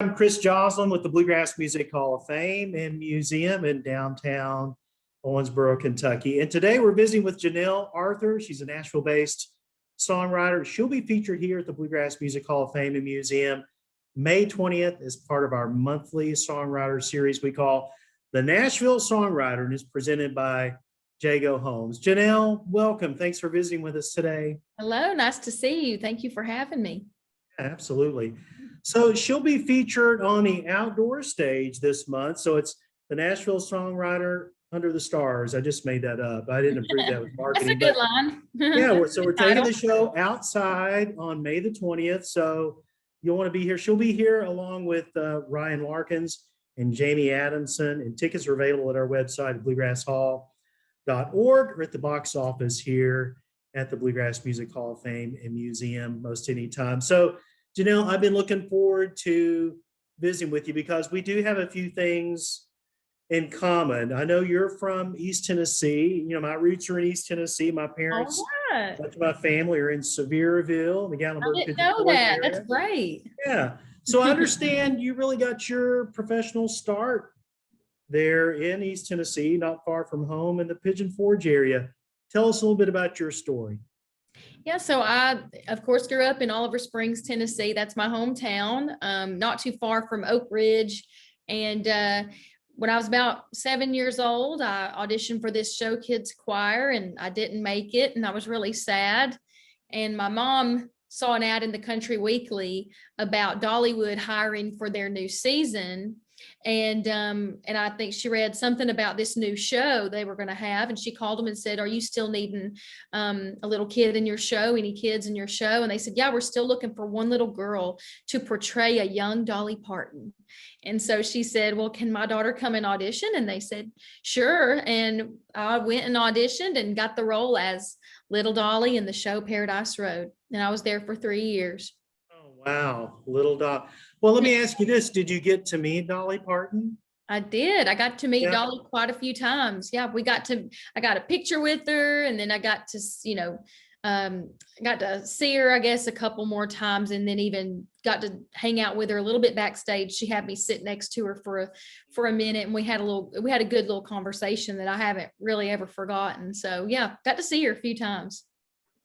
I'm Chris Joslin with the Bluegrass Music Hall of Fame and Museum in downtown Owensboro, Kentucky. And today we're visiting with Janelle Arthur. She's a Nashville-based songwriter. She'll be featured here at the Bluegrass Music Hall of Fame and Museum May 20th as part of our monthly songwriter series we call the Nashville Songwriter, and is presented by Jago Holmes. Janelle, welcome. Thanks for visiting with us today. Hello, nice to see you. Thank you for having me. Absolutely. So she'll be featured on the outdoor stage this month. So it's the Nashville Songwriter Under the Stars. I just made that up. I didn't approve that with marketing. That's a good line. Yeah, so we're taking the show outside on May the 20th. So you'll want to be here. She'll be here along with Ryan Larkins and Jamie Adamson. And tickets are available at our website at bluegrasshall.org or at the box office here at the Bluegrass Music Hall of Fame and Museum most anytime. So Janelle, I've been looking forward to visiting with you because we do have a few things in common. I know you're from East Tennessee. You know, my roots are in East Tennessee. My parents, much of my family are in Sevierville, the Gatlinburg. I didn't know that. That's great. Yeah. So I understand you really got your professional start there in East Tennessee, not far from home in the Pigeon Forge area. Tell us a little bit about your story. Yeah, so I, of course, grew up in Oliver Springs, Tennessee. That's my hometown, not too far from Oak Ridge. And when I was about 7 years old, I auditioned for this show kids choir, and I didn't make it, and I was really sad. And my mom saw an ad in the Country Weekly about Dollywood hiring for their new season. And I think she read something about this new show they were going to have, and she called them and said, "Are you still needing a little kid in your show? Any kids in your show?" And they said, "Yeah, we're still looking for one little girl to portray a young Dolly Parton." And so she said, "Well, can my daughter come and audition?" And they said, "Sure." And I went and auditioned and got the role as Little Dolly in the show Paradise Road. And I was there for 3 years. Oh, wow. Little Dolly. Well, let me ask you this. Did you get to meet Dolly Parton? I did. I got to meet Dolly quite a few times. Yeah, I got a picture with her, and then I got to, got to see her, I guess, a couple more times, and then even got to hang out with her a little bit backstage. She had me sit next to her for a minute, and we had a good little conversation that I haven't really ever forgotten. So yeah, got to see her a few times.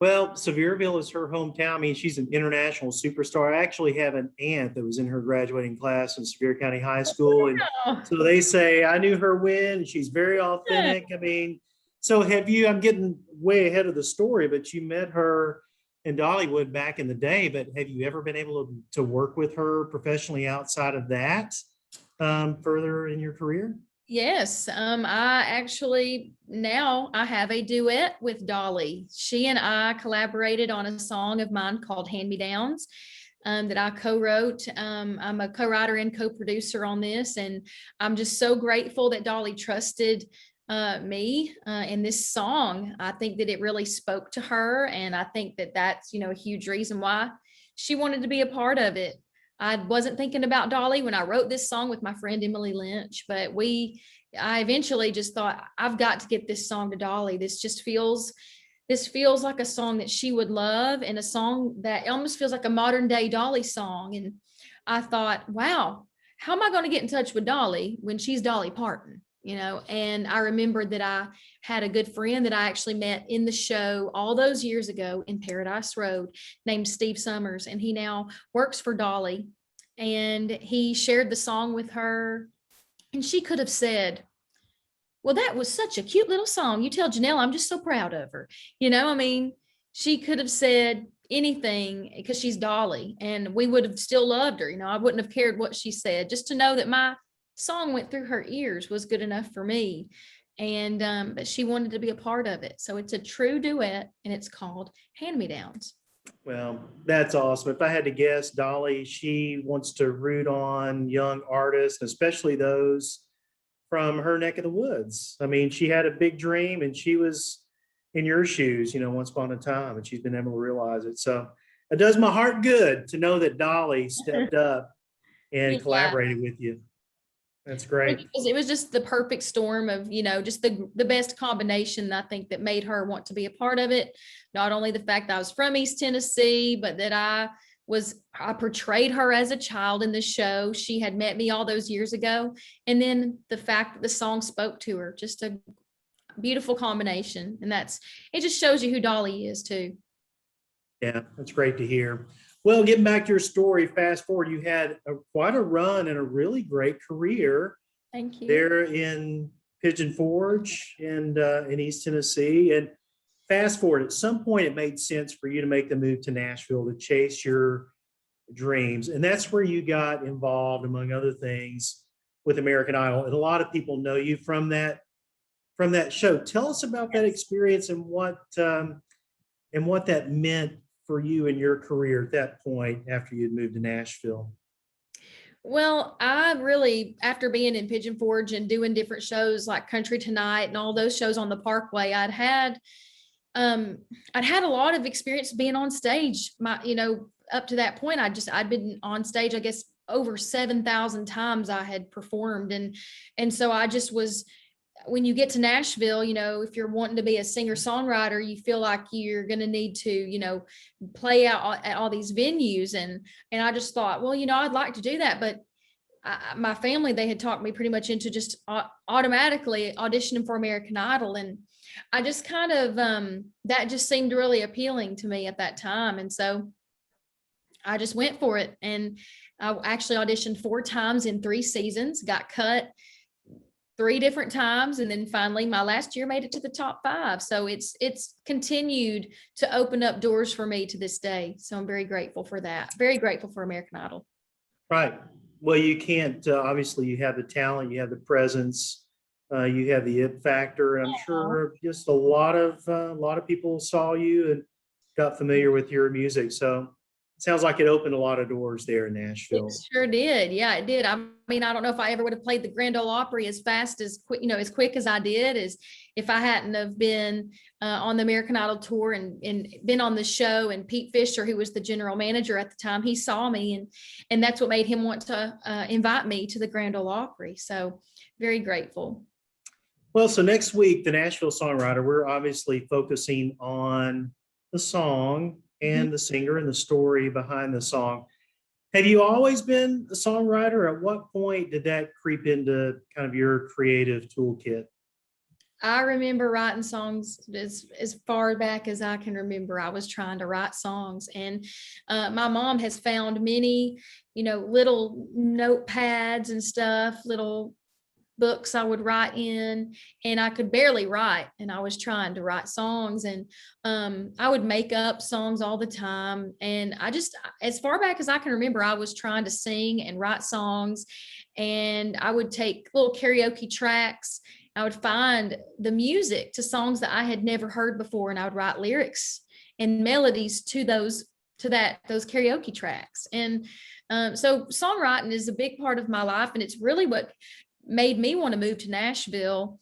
Well, Sevierville is her hometown. I mean, she's an international superstar. I actually have an aunt that was in her graduating class in Sevier County High School. And so they say, I knew her when, she's very authentic. I mean, so I'm getting way ahead of the story, but you met her in Dollywood back in the day, but have you ever been able to work with her professionally outside of that further in your career? Yes, I actually now I have a duet with Dolly. She and I collaborated on a song of mine called Hand Me Downs that I co-wrote. I'm a co-writer and co-producer on this, and I'm just so grateful that Dolly trusted me in this song. I think that it really spoke to her, and I think that that's, a huge reason why she wanted to be a part of it. I wasn't thinking about Dolly when I wrote this song with my friend Emily Lynch, but I eventually just thought, I've got to get this song to Dolly. This feels like a song that she would love, and a song that almost feels like a modern day Dolly song. And I thought, wow, how am I going to get in touch with Dolly when she's Dolly Parton? And I remembered that I had a good friend that I actually met in the show all those years ago in Paradise Road named Steve Summers, and he now works for Dolly. And he shared the song with her, and she could have said, "Well, that was such a cute little song. You tell Janelle I'm just so proud of her." She could have said anything because she's Dolly, and we would have still loved her. I wouldn't have cared what she said. Just to know that my song went through her ears was good enough for me. And but she wanted to be a part of it. So it's a true duet, and it's called Hand Me Downs. Well, that's awesome. If I had to guess, Dolly, she wants to root on young artists, especially those from her neck of the woods. I mean, she had a big dream, and she was in your shoes, once upon a time, and she's been able to realize it. So it does my heart good to know that Dolly stepped up and collaborated with you. That's great. It was just the perfect storm of, just the best combination, I think, that made her want to be a part of it. Not only the fact that I was from East Tennessee, but that I I portrayed her as a child in the show. She had met me all those years ago. And then the fact that the song spoke to her, just a beautiful combination. And it just shows you who Dolly is too. Yeah, that's great to hear. Well, getting back to your story, fast forward, you had quite a run and a really great career Thank you. there in Pigeon Forge and in East Tennessee. And fast forward, at some point, it made sense for you to make the move to Nashville to chase your dreams. And that's where you got involved, among other things, with American Idol. And a lot of people know you from that show. Tell us about that experience and what that meant for you in your career at that point after you'd moved to Nashville. Well, I really, after being in Pigeon Forge and doing different shows like Country Tonight and all those shows on the Parkway, I'd had a lot of experience being on stage. Up to that point, I'd been on stage, I guess, over 7,000 times I had performed. And so I just was, when you get to Nashville, if you're wanting to be a singer-songwriter, you feel like you're going to need to, play out at all these venues. And I just thought, well, I'd like to do that. But my family, they had talked me pretty much into just automatically auditioning for American Idol. And I just kind of, that just seemed really appealing to me at that time. And so I just went for it. And I actually auditioned 4 times in 3 seasons, got cut 3 different times. And then finally my last year made it to the top 5. So it's continued to open up doors for me to this day. So I'm very grateful for that. Very grateful for American Idol. Right. Well, you can't, obviously you have the talent, you have the presence, you have the it factor. And I'm sure just a lot of people saw you and got familiar with your music. So it sounds like it opened a lot of doors there in Nashville. It sure did. Yeah, it did. I mean, I don't know if I ever would have played the Grand Ole Opry as fast as quick, as quick as I did, as if I hadn't have been on the American Idol tour and been on the show. And Pete Fisher, who was the general manager at the time, he saw me and that's what made him want to invite me to the Grand Ole Opry. So very grateful. Well, so next week, the Nashville Songwriter, we're obviously focusing on the song and the singer and the story behind the song. Have you always been a songwriter? At what point did that creep into kind of your creative toolkit? I remember writing songs as far back as I can remember. I was trying to write songs, and my mom has found many, little notepads and stuff, little books I would write in, and I could barely write, and I was trying to write songs, and I would make up songs all the time. And I just, as far back as I can remember, I was trying to sing and write songs, and I would take little karaoke tracks. I would find the music to songs that I had never heard before, and I would write lyrics and melodies to those karaoke tracks. And so songwriting is a big part of my life, and it's really what made me want to move to Nashville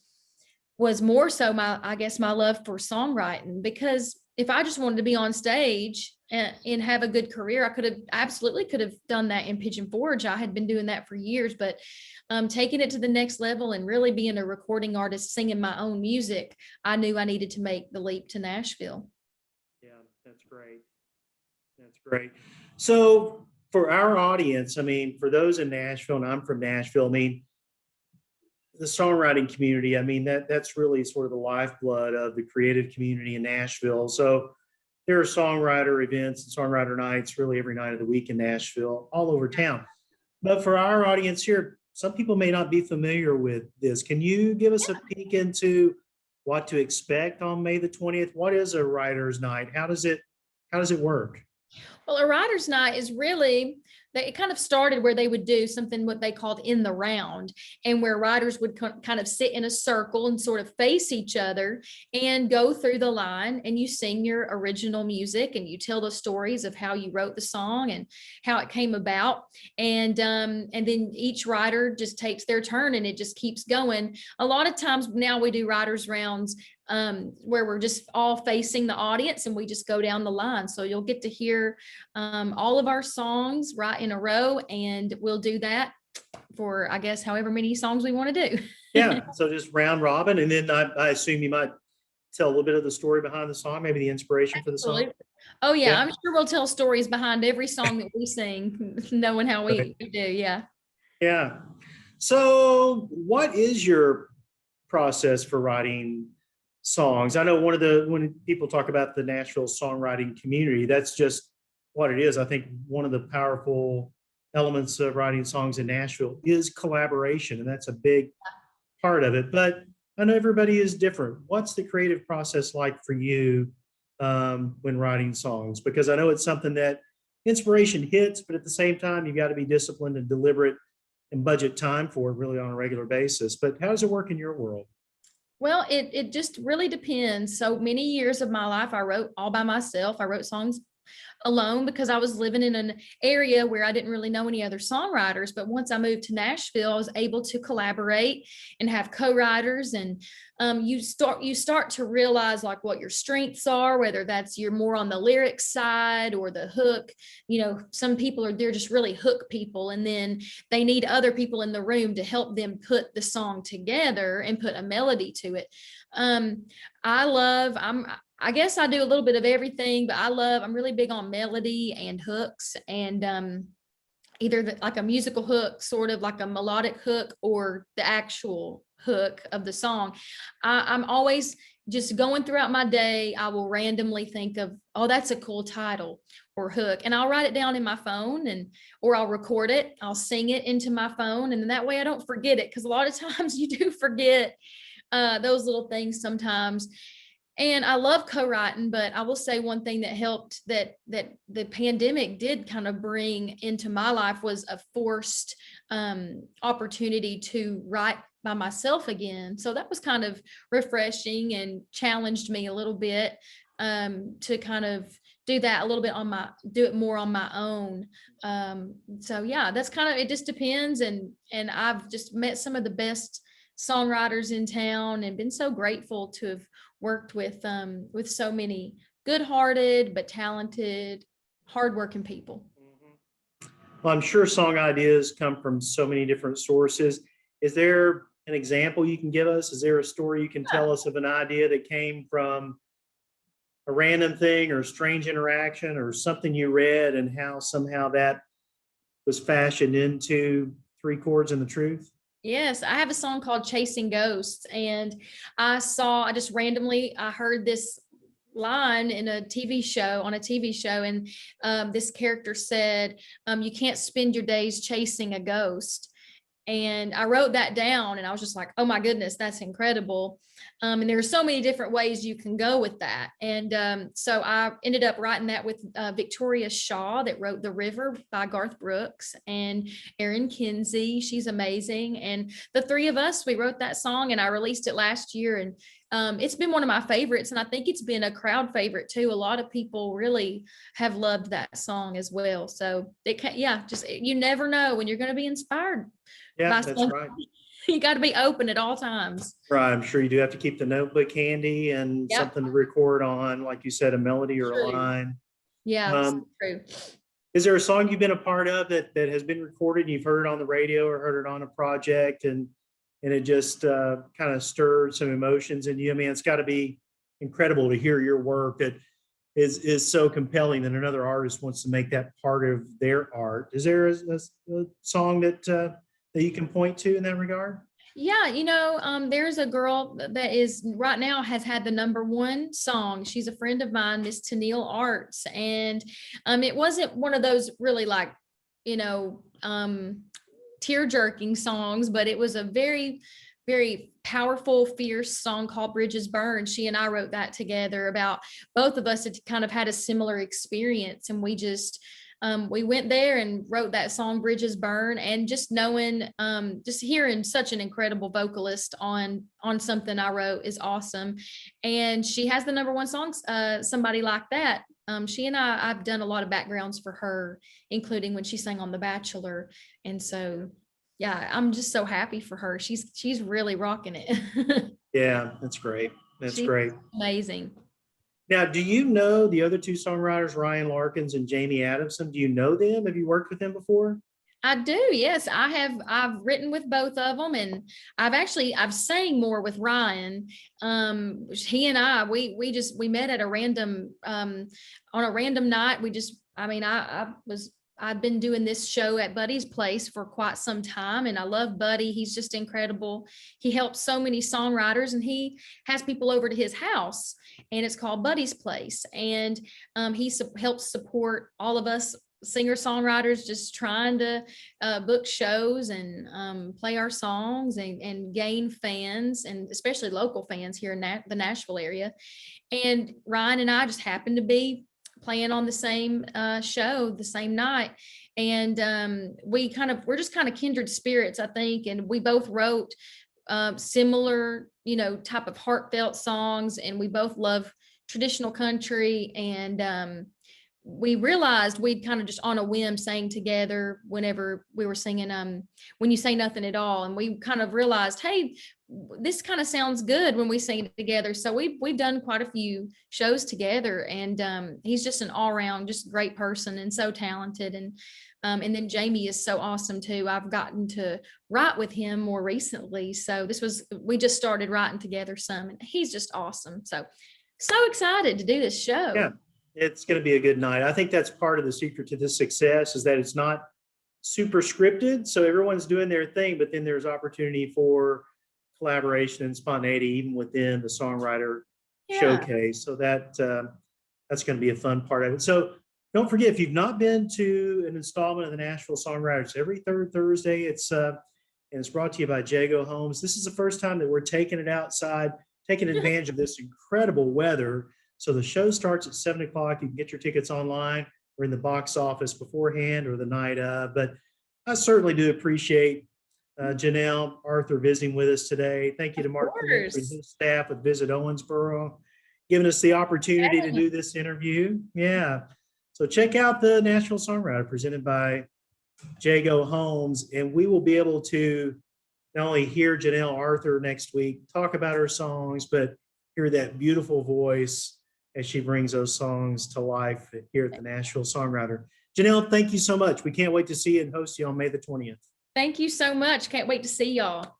was more so my love for songwriting. Because if I just wanted to be on stage and have a good career, I absolutely could have done that in Pigeon Forge. I had been doing that for years, but taking it to the next level and really being a recording artist, singing my own music, I knew I needed to make the leap to Nashville. Yeah, that's great. That's great. So for our audience, for those in Nashville, and I'm from Nashville, the songwriting community, that's really sort of the lifeblood of the creative community in Nashville. So there are songwriter events and songwriter nights really every night of the week in Nashville, all over town. But for our audience here, some people may not be familiar with this. Can you give us a peek into what to expect on May the 20th? What is a writer's night? How does it work? Well, a writer's night is really, it kind of started where they would do something what they called in the round, and where writers would kind of sit in a circle and sort of face each other and go through the line, and you sing your original music and you tell the stories of how you wrote the song and how it came about. And then each writer just takes their turn, and it just keeps going. A lot of times now we do writers rounds where we're just all facing the audience and we just go down the line. So you'll get to hear all of our songs right in a row, and we'll do that for, I guess, however many songs we want to do. Yeah, so just round robin, and then I assume you might tell a little bit of the story behind the song, maybe the inspiration for the song. Oh yeah, Yeah. I'm sure we'll tell stories behind every song that we sing, knowing how Right. we do. Yeah. Yeah. So what is your process for writing songs? I know when people talk about the Nashville songwriting community, that's just what it is. I think one of the powerful elements of writing songs in Nashville is collaboration, and that's a big part of it. But I know everybody is different. What's the creative process like for you when writing songs? Because I know it's something that inspiration hits, but at the same time, you got to be disciplined and deliberate and budget time for it really on a regular basis. But how does it work in your world? Well, it just really depends. So many years of my life, I wrote all by myself. I wrote songs alone because I was living in an area where I didn't really know any other songwriters. But once I moved to Nashville, I was able to collaborate and have co-writers. And you start to realize like what your strengths are, whether that's you're more on the lyric side or the hook. You know, some people they're just really hook people, and then they need other people in the room to help them put the song together and put a melody to it. Um, I guess I do a little bit of everything, but I'm really big on melody and hooks, and either like a musical hook, sort of like a melodic hook, or the actual hook of the song. I'm always just going throughout my day. I will randomly think of, oh, that's a cool title or hook, and I'll write it down in my phone, or I'll record it. I'll sing it into my phone, and then that way I don't forget it, because a lot of times you do forget those little things sometimes. And I love co-writing, but I will say one thing that helped, that the pandemic did kind of bring into my life, was a forced opportunity to write by myself again. So that was kind of refreshing and challenged me a little bit, to kind of do that a little bit do it more on my own. So yeah, that's kind of, it just depends. And I've just met some of the best songwriters in town and been so grateful to have worked with so many good-hearted but talented, hardworking people. Well, I'm sure song ideas come from so many different sources. Is there an example you can give us? Is there a story you can tell us of an idea that came from a random thing or a strange interaction or something you read, and how somehow that was fashioned into Three Chords and the Truth? Yes, I have a song called Chasing Ghosts, and I just randomly, I heard this line in a TV show, on a TV show, and this character said, you can't spend your days chasing a ghost. And I wrote that down, and I was just like, oh my goodness, that's incredible. And there are so many different ways you can go with that. And so I ended up writing that with Victoria Shaw, that wrote The River by Garth Brooks, and Erin Kinsey. She's amazing. And the three of us, we wrote that song, and I released it last year. And it's been one of my favorites. And I think it's been a crowd favorite too. A lot of people really have loved that song as well. So it can, yeah, just, you never know when you're going to be inspired Yeah, by that's something. right. You got to be open at all times. Right. I'm sure you do have to keep the notebook handy and Yep. something to record on, like you said, a melody or a True. line. Yeah, Um, true. is there a song you've been a part of that has been recorded and you've heard it on the radio or heard it on a project, and it just kind of stirred some emotions in you? I mean, it's got to be incredible to hear your work that is so compelling that another artist wants to make that part of their art. Is there a song that you can point to in that regard? Yeah, there's a girl that is right now has had the #1 song. She's a friend of mine, Miss Tennille Arts, and it wasn't one of those really like, you know, tear jerking songs, but it was a very, very powerful, fierce song called Bridges Burn. She and I wrote that together. About both of us had kind of had a similar experience, and we went there and wrote that song Bridges Burn. And just knowing, just hearing such an incredible vocalist on something I wrote is awesome. And she has the #1 song, Somebody Like That. She and I've done a lot of backgrounds for her, including when she sang on The Bachelor. And so yeah, I'm just so happy for her. She's really rocking it. Yeah, that's great. That's She's great. amazing. Now, do you know the other two songwriters, Ryan Larkins and Jamie Adamson? Do you know them? Have you worked with them before? I do. Yes, I've written with both of them, and I've sang more with Ryan. He and I, we met at a random, on a random night. I've been doing this show at Buddy's place for quite some time, and I love Buddy. He's just incredible. He helps so many songwriters, and he has people over to his house, and it's called Buddy's Place. And helps support all of us singer songwriters just trying to book shows and play our songs and gain fans, and especially local fans here in the Nashville area. And Ryan and I just happened to be playing on the same show the same night. And we're just kind of kindred spirits, I think. And we both wrote similar, type of heartfelt songs, and we both love traditional country. And we realized we'd kind of just on a whim sang together whenever we were singing When You Say Nothing at All. And we kind of realized, hey, this kind of sounds good when we sing it together. So we've done quite a few shows together, and he's just an all-around just great person and so talented. And then Jamie is so awesome too. I've gotten to write with him more recently. So we just started writing together some, and he's just awesome. So excited to do this show. Yeah. It's going to be a good night. I think that's part of the secret to this success, is that it's not super scripted. So everyone's doing their thing, but then there's opportunity for collaboration and spontaneity even within the songwriter showcase. So that's going to be a fun part of it. So don't forget, if you've not been to an installment of the Nashville Songwriters, every third Thursday, and it's brought to you by Jago Homes. This is the first time that we're taking it outside, taking advantage of this incredible weather. So the show starts at 7:00. You can get your tickets online or in the box office beforehand or the night of. But I certainly do appreciate Janelle Arthur visiting with us today. Thank you to Mark and his staff with Visit Owensboro, giving us the opportunity to do this interview. Yeah. So check out the Nashville Songwriter presented by Jago Homes, and we will be able to not only hear Janelle Arthur next week, talk about her songs, but hear that beautiful voice as she brings those songs to life here at the Nashville Songwriter. Janelle, thank you so much. We can't wait to see you and host you on May the 20th. Thank you so much. Can't wait to see y'all.